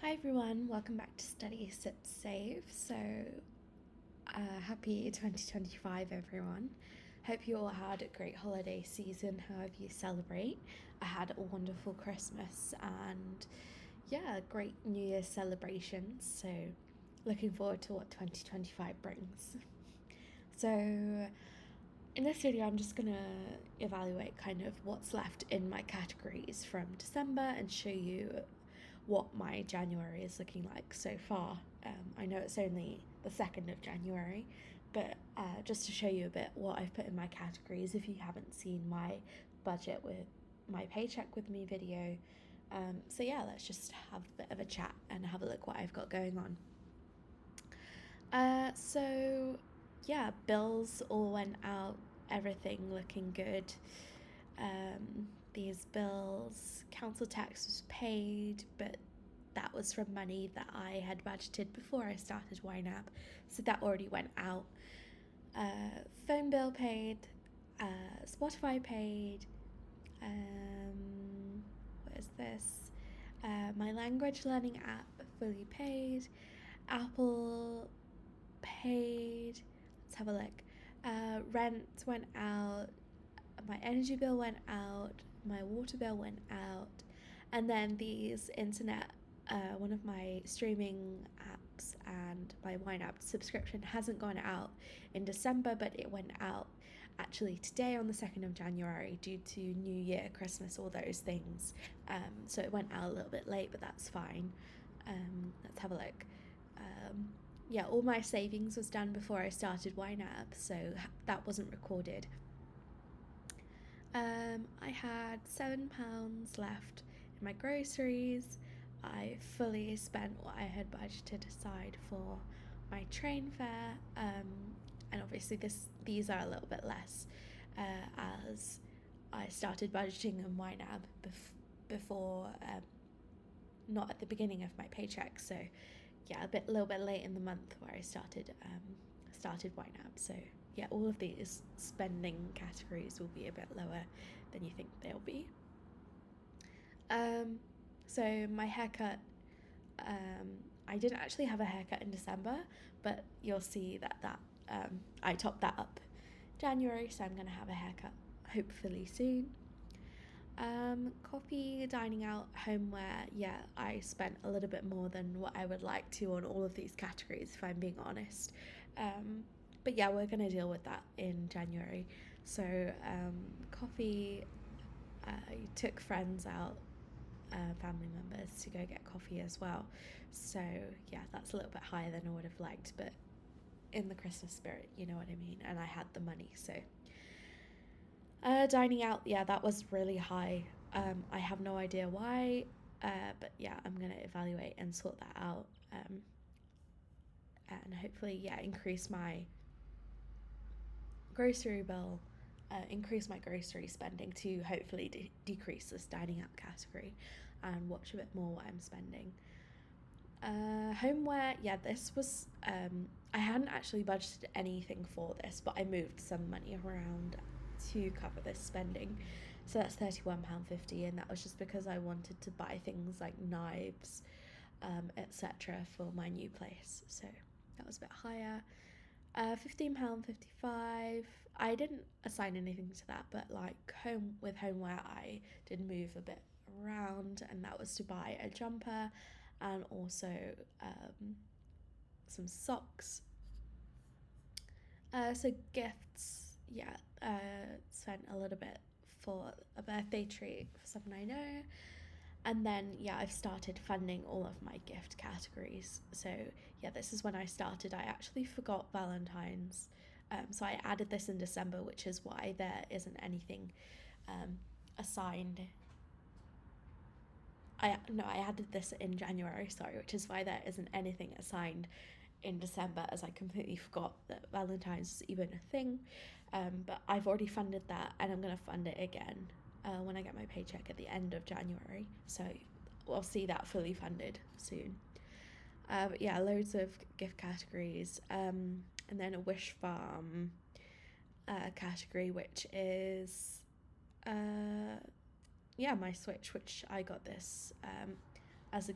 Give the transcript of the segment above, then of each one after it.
Hi everyone, welcome back to Study Sip Save. Happy 2025 everyone. Hope you all had a great holiday season, however you celebrate. I had a wonderful Christmas and great New Year's celebrations. So looking forward to what 2025 brings. So in this video, I'm just gonna evaluate kind of what's left in my categories from December and show you what my January is looking like so far. I know it's only the 2nd of January, but just to show you a bit what I've put in my categories if you haven't seen my budget with my paycheck with me video. Let's just have a bit of a chat and have a look what I've got going on. Bills all went out, everything looking good. These bills, council tax was paid, but that was from money that I had budgeted before I started YNAB, so that already went out. Phone bill paid, Spotify paid, what is this? My language learning app fully paid, Apple paid, let's have a look. Rent went out, my energy bill went out, my water bill went out, and then these internet, one of my streaming apps and my YNAB subscription hasn't gone out in December, but it went out actually today on the 2nd of January due to New Year, Christmas, all those things. So it went out a little bit late, but that's fine. Let's have a look. All my savings was done before I started YNAB, so that wasn't recorded. I had £7 left in my groceries. I fully spent what I had budgeted aside for my train fare, and obviously these are a little bit less as I started budgeting on YNAB before, not at the beginning of my paycheck. So a little bit late in the month where I started YNAB. So all of these spending categories will be a bit lower than you think they'll be. So my haircut, I didn't actually have a haircut in December, but you'll see that I topped that up January, so I'm gonna have a haircut hopefully soon. Coffee, dining out, homeware, I spent a little bit more than what I would like to on all of these categories, if I'm being honest. But we're gonna deal with that in January. So coffee, I took friends out, family members, to go get coffee as well. So that's a little bit higher than I would have liked, but in the Christmas spirit, you know what I mean, and I had the money. So dining out, that was really high. I have no idea why, but I'm gonna evaluate and sort that out, and hopefully increase my grocery bill, increase my grocery spending to hopefully decrease this dining out category and watch a bit more what I'm spending. Homeware, this was, I hadn't actually budgeted anything for this, but I moved some money around to cover this spending. So that's £31.50, and that was just because I wanted to buy things like knives, etc. for my new place. So that was a bit higher. £15.55. I didn't assign anything to that, but like homeware, I did move a bit around, and that was to buy a jumper and also some socks. So gifts, spent a little bit for a birthday treat for someone I know. And then, I've started funding all of my gift categories. So, this is when I started. I actually forgot Valentine's. So I added this in December, which is why there isn't anything assigned. I added this in January, sorry, which is why there isn't anything assigned in December, as I completely forgot that Valentine's is even a thing. But I've already funded that, and I'm going to fund it again when I get my paycheck at the end of January. So we'll see that fully funded soon. Loads of gift categories. And then a wish farm category, which is my Switch, which I got this as a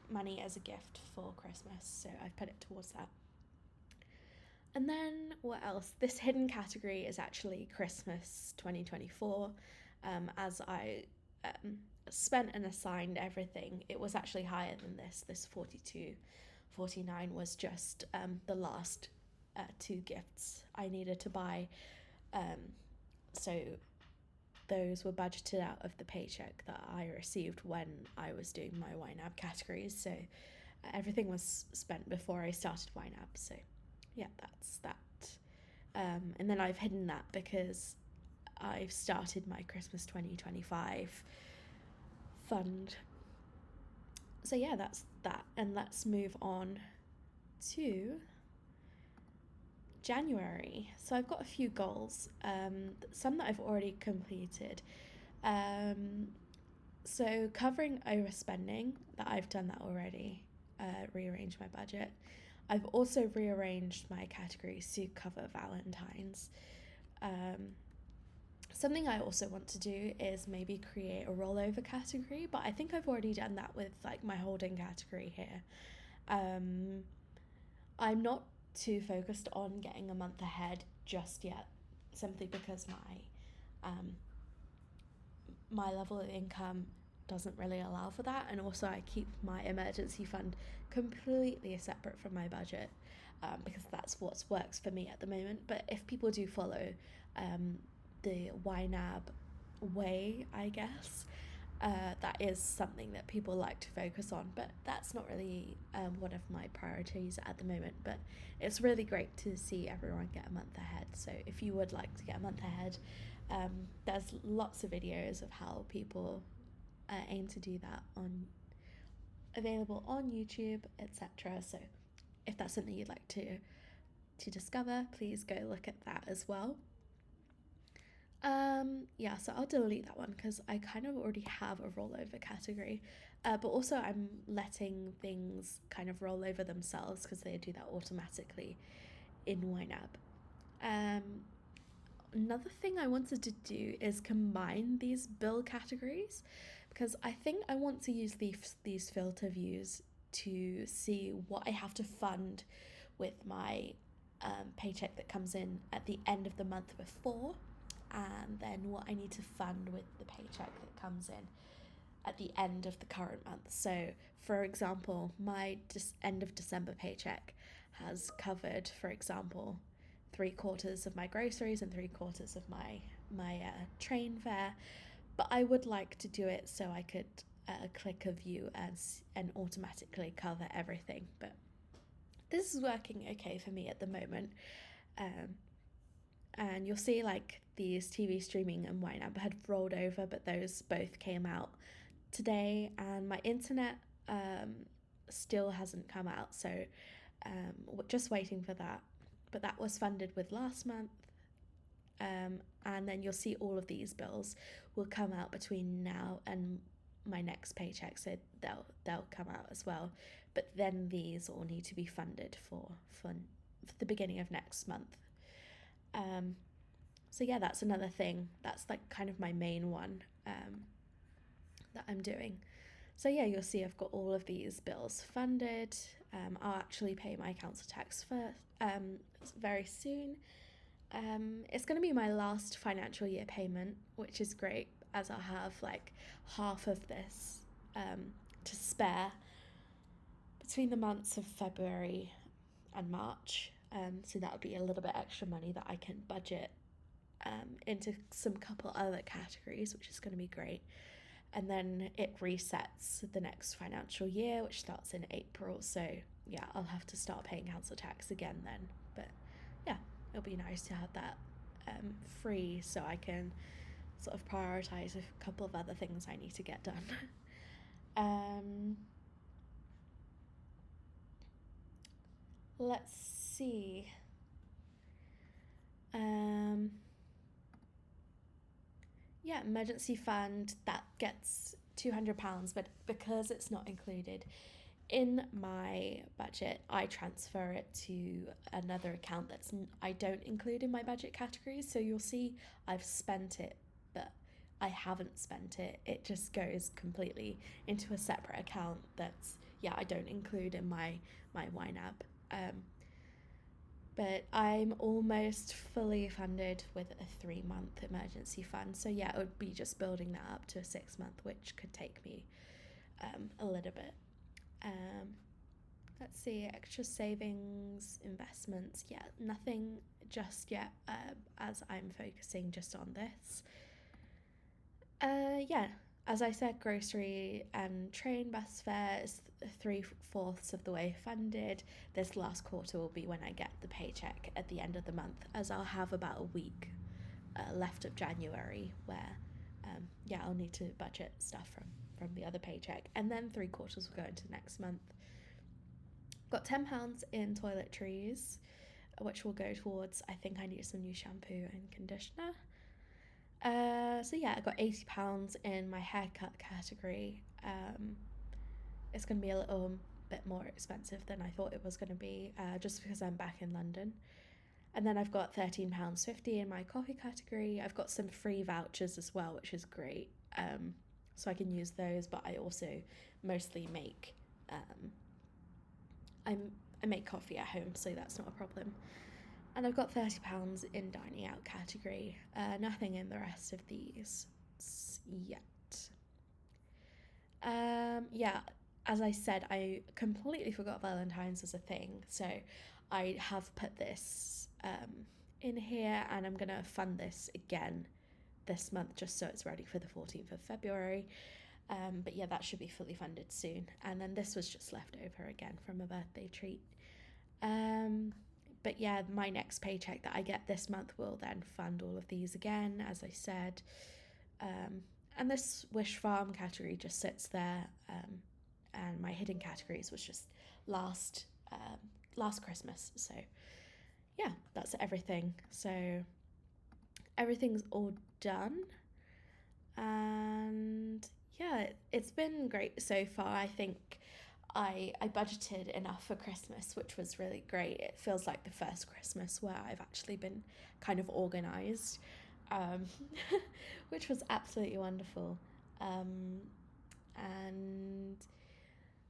money as a gift for Christmas, so I've put it towards that. And then what else? This hidden category is actually Christmas 2024. As I spent and assigned everything, it was actually higher than this. This 42.49 was just the last 2 gifts I needed to buy. So those were budgeted out of the paycheck that I received when I was doing my YNAB categories. So everything was spent before I started YNAB. So yeah, that's that. And then I've hidden that because I've started my Christmas 2025 fund. So yeah, that's that. And let's move on to January. So I've got a few goals, some that I've already completed. So covering overspending, that I've done that already, rearranged my budget. I've also rearranged my categories to cover Valentine's. Something I also want to do is maybe create a rollover category, but I think I've already done that with like my holding category here. I'm not too focused on getting a month ahead just yet, simply because my level of income doesn't really allow for that, and also I keep my emergency fund completely separate from my budget, because that's what works for me at the moment. But if people do follow the YNAB way, I guess, that is something that people like to focus on, but that's not really one of my priorities at the moment. But it's really great to see everyone get a month ahead. So if you would like to get a month ahead, there's lots of videos of how people aim to do that available on YouTube, etc. So if that's something you'd like to discover, please go look at that as well. Yeah, so I'll delete that one because I kind of already have a rollover category, but also I'm letting things kind of roll over themselves because they do that automatically in YNAB. Another thing I wanted to do is combine these bill categories, because I think I want to use these filter views to see what I have to fund with my paycheck that comes in at the end of the month before, and then what I need to fund with the paycheck that comes in at the end of the current month. So, for example, my end of December paycheck has covered, for example, 3/4 of my groceries and 3/4 of my train fare. But I would like to do it so I could click a view and automatically cover everything. But this is working okay for me at the moment. And you'll see like these TV streaming and YNAB had rolled over, but those both came out today, and my internet still hasn't come out, so just waiting for that. But that was funded with last month, and then you'll see all of these bills will come out between now and my next paycheck, so they'll come out as well. But then these all need to be funded for the beginning of next month. So yeah, that's another thing. That's like kind of my main one that I'm doing. So yeah, you'll see I've got all of these bills funded. I'll actually pay my council tax very soon. It's going to be my last financial year payment, which is great, as I'll have like half of this to spare between the months of February and March. So that would be a little bit extra money that I can budget into some couple other categories, which is going to be great. And then it resets the next financial year, which starts in April. So yeah, I'll have to start paying council tax again then. But yeah, it'll be nice to have that free, so I can sort of prioritize a couple of other things I need to get done. Let's see. Yeah, emergency fund, that gets £200, but because it's not included in my budget, I transfer it to another account I don't include in my budget categories. So you'll see I've spent it, but I haven't spent it. It just goes completely into a separate account that's yeah, I don't include in my YNAB. But I'm almost fully funded with a 3-month emergency fund. So yeah, it would be just building that up to a 6-month, which could take me a little bit. Let's see, extra savings, investments. Yeah, nothing just yet, as I'm focusing just on this. Yeah, as I said, grocery and train bus fare is 3/4 of the way funded. This last quarter will be when I get the paycheck at the end of the month, as I'll have about a week left of January where, yeah, I'll need to budget stuff from the other paycheck, and then 3/4 will go into next month. Got £10 in toiletries, which will go towards, I think I need some new shampoo and conditioner. So yeah, I got £80 in my haircut category. It's going to be a little bit more expensive than I thought it was going to be, just because I'm back in London. And then I've got £13.50 in my coffee category. I've got some free vouchers as well, which is great. So I can use those, but I also mostly make I make coffee at home, so that's not a problem. And I've got £30 in dining out category. Nothing in the rest of these yet. Yeah, as I said, I completely forgot Valentine's as a thing, so I have put this in here, and I'm gonna fund this again this month just so it's ready for the 14th of February. But yeah, that should be fully funded soon. And then this was just left over again from a birthday treat. But yeah, my next paycheck that I get this month will then fund all of these again, as I said. And this Wish Farm category just sits there. And my hidden categories was just last Christmas. So yeah, that's everything. So everything's all done. And yeah, it's been great so far. I think I budgeted enough for Christmas, which was really great. It feels like the first Christmas where I've actually been kind of organised, which was absolutely wonderful. And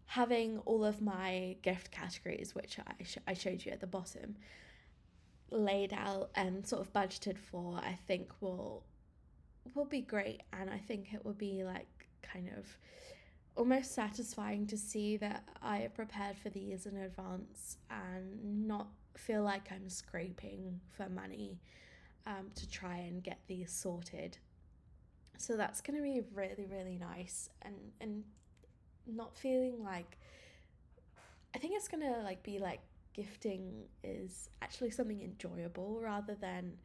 having all of my gift categories, which I showed you at the bottom, laid out and sort of budgeted for, I think will be great. And I think it will be like kind of almost satisfying to see that I have prepared for these in advance and not feel like I'm scraping for money to try and get these sorted. So that's going to be really, really nice, and not feeling like, I think it's going to like be like gifting is actually something enjoyable rather than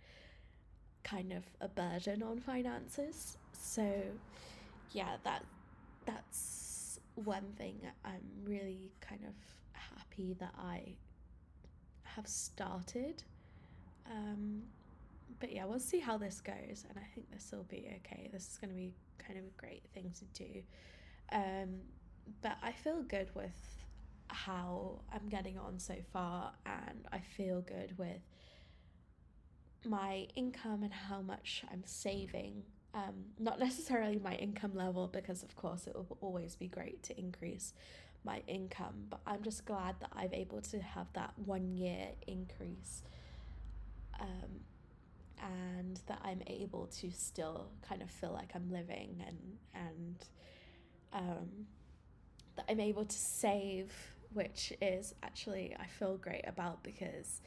kind of a burden on finances. So yeah, that's one thing I'm really kind of happy that I have started. But yeah, we'll see how this goes, and I think this will be okay. This is going to be kind of a great thing to do. But I feel good with how I'm getting on so far, and I feel good with my income and how much I'm saving. Not necessarily my income level, because of course it will always be great to increase my income, but I'm just glad that I'm able to have that 1 year increase, and that I'm able to still kind of feel like I'm living, and that I'm able to save, which is actually I feel great about, because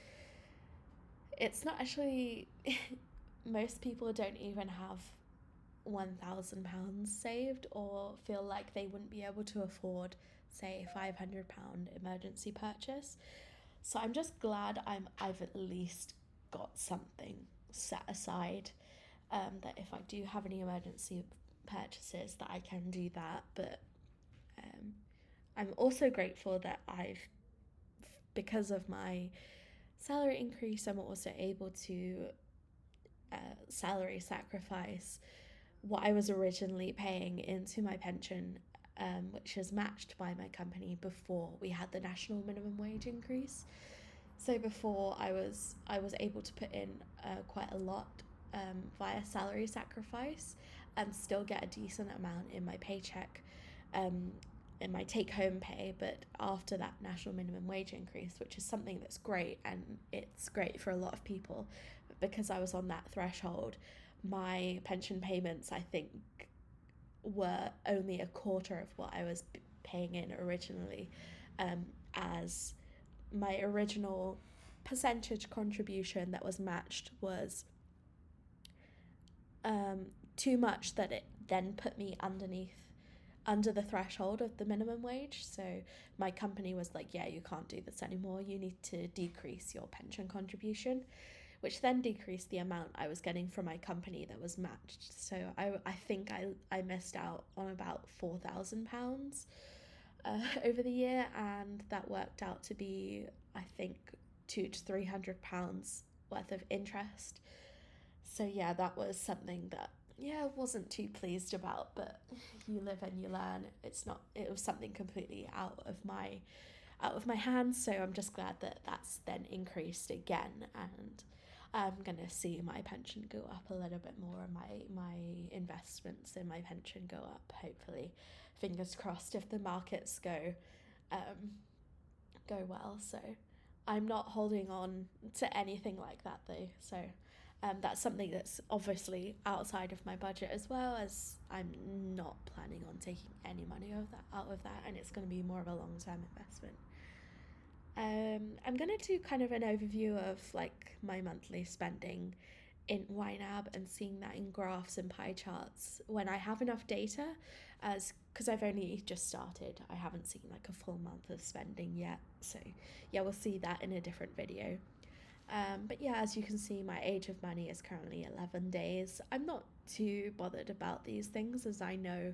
it's not actually most people don't even have £1,000 saved, or feel like they wouldn't be able to afford, say, a £500 emergency purchase. So I'm just glad I've at least got something set aside, that if I do have any emergency purchases, that I can do that. But I'm also grateful that because of my salary increase, I'm also able to salary sacrifice what I was originally paying into my pension, which is matched by my company before we had the national minimum wage increase. So before I was able to put in quite a lot via salary sacrifice and still get a decent amount in my paycheck. in my take-home pay, but after that national minimum wage increase, which is something that's great, and it's great for a lot of people, but because I was on that threshold, my pension payments, I think, were only a quarter of what I was paying in originally, as my original percentage contribution that was matched was too much that it then put me under the threshold of the minimum wage. So my company was like, yeah, you can't do this anymore. You need to decrease your pension contribution, which then decreased the amount I was getting from my company that was matched. So I think I missed out on about £4,000 over the year, and that worked out to be, I think, £200 to £300 worth of interest. So yeah, that was something that, yeah, I wasn't too pleased about, but you live and you learn. It was something completely out of my hands, so I'm just glad that that's then increased again, and I'm gonna see my pension go up a little bit more, and my investments in my pension go up, hopefully. Fingers crossed if the markets go well. So I'm not holding on to anything like that though. So that's something that's obviously outside of my budget, as well as I'm not planning on taking any money out of that, and it's going to be more of a long-term investment. I'm going to do kind of an overview of like my monthly spending in YNAB and seeing that in graphs and pie charts when I have enough data, as because I've only just started. I haven't seen like a full month of spending yet, so yeah, we'll see that in a different video. But yeah, as you can see, my age of money is currently 11 days. I'm not too bothered about these things, as I know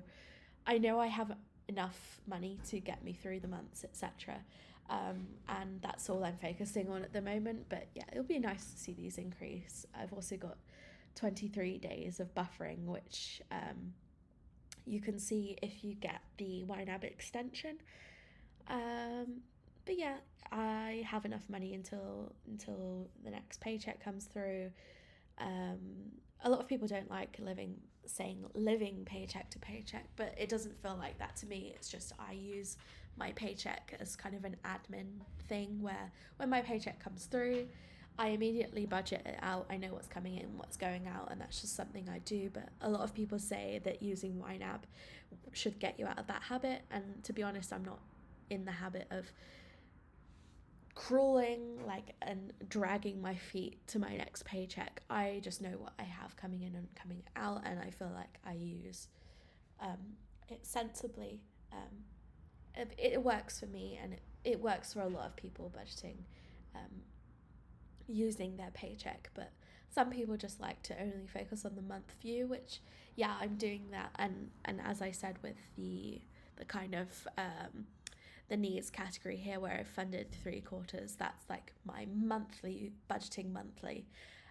I have enough money to get me through the months, etc. And that's all I'm focusing on at the moment. But yeah, it'll be nice to see these increase. I've also got 23 days of buffering, which you can see if you get the YNAB extension. But yeah, I have enough money until the next paycheck comes through. A lot of people don't like saying living paycheck to paycheck, but it doesn't feel like that to me. It's just I use my paycheck as kind of an admin thing, where when my paycheck comes through, I immediately budget it out. I know what's coming in, what's going out, and that's just something I do. But a lot of people say that using YNAB should get you out of that habit, and to be honest, I'm not in the habit of crawling and dragging my feet to my next paycheck. I just know what I have coming in and coming out, and I feel like I use it sensibly. It works for me, and it works for a lot of people, budgeting using their paycheck. But some people just like to only focus on the month view, which yeah, I'm doing that. And as I said, with the kind of the needs category here, where I've funded 3/4, that's like my monthly budgeting monthly,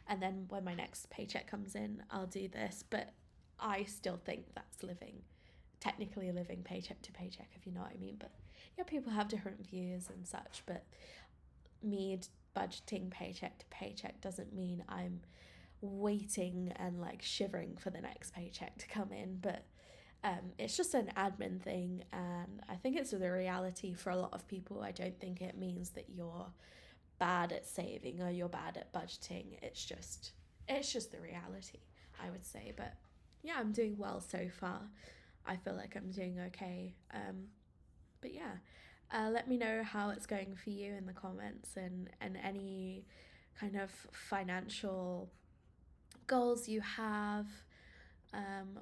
and then when my next paycheck comes in, I'll do this. But I still think that's technically living paycheck to paycheck, if you know what I mean. But yeah, people have different views and such, but me budgeting paycheck to paycheck doesn't mean I'm waiting and like shivering for the next paycheck to come in. But it's just an admin thing, and I think it's the reality for a lot of people. I don't think it means that you're bad at saving or you're bad at budgeting. It's just the reality, I would say. But yeah, I'm doing well so far. I feel like I'm doing okay. But yeah, let me know how it's going for you in the comments, and any kind of financial goals you have,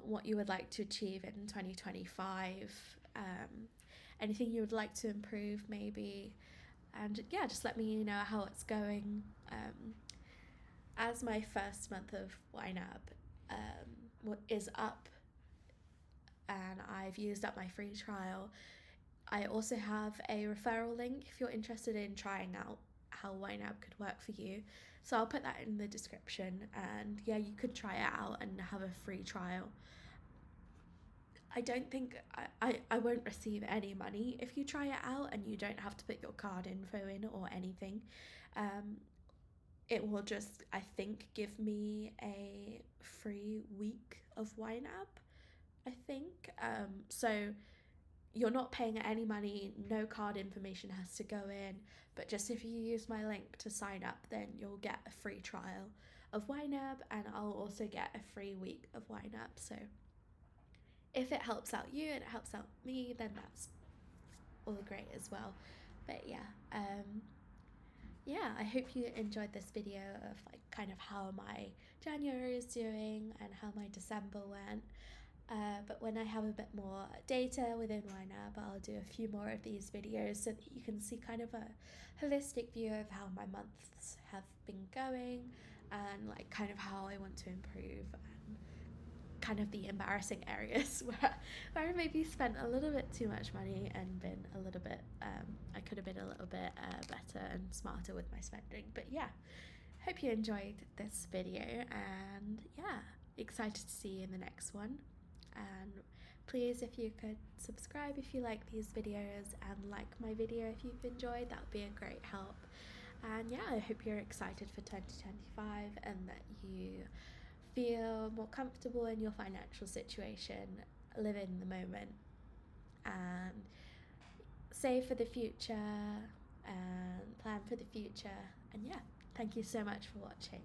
what you would like to achieve in 2025, anything you would like to improve maybe, and yeah, just let me know how it's going. As my first month of YNAB is up, and I've used up my free trial, I also have a referral link if you're interested in trying out how YNAB could work for you. So I'll put that in the description, and yeah, you could try it out and have a free trial. I don't think I won't receive any money if you try it out, and you don't have to put your card info in or anything. It will just, I think, give me a free week of YNAB, I think. So you're not paying any money, no card information has to go in, but just if you use my link to sign up, then you'll get a free trial of YNAB, and I'll also get a free week of YNAB. So if it helps out you and it helps out me, then that's all great as well. But yeah, I hope you enjoyed this video of like kind of how my January is doing and how my December went. But when I have a bit more data within YNAB, I'll do a few more of these videos so that you can see kind of a holistic view of how my months have been going and like kind of how I want to improve, and kind of the embarrassing areas where I maybe spent a little bit too much money and been a little bit, I could have been a little bit better and smarter with my spending. But yeah, hope you enjoyed this video, and yeah, excited to see you in the next one. And please, if you could subscribe if you like these videos, and like my video if you've enjoyed, that would be a great help. And yeah, I hope you're excited for 2025 and that you feel more comfortable in your financial situation, live in the moment, and save for the future and plan for the future. And yeah, thank you so much for watching.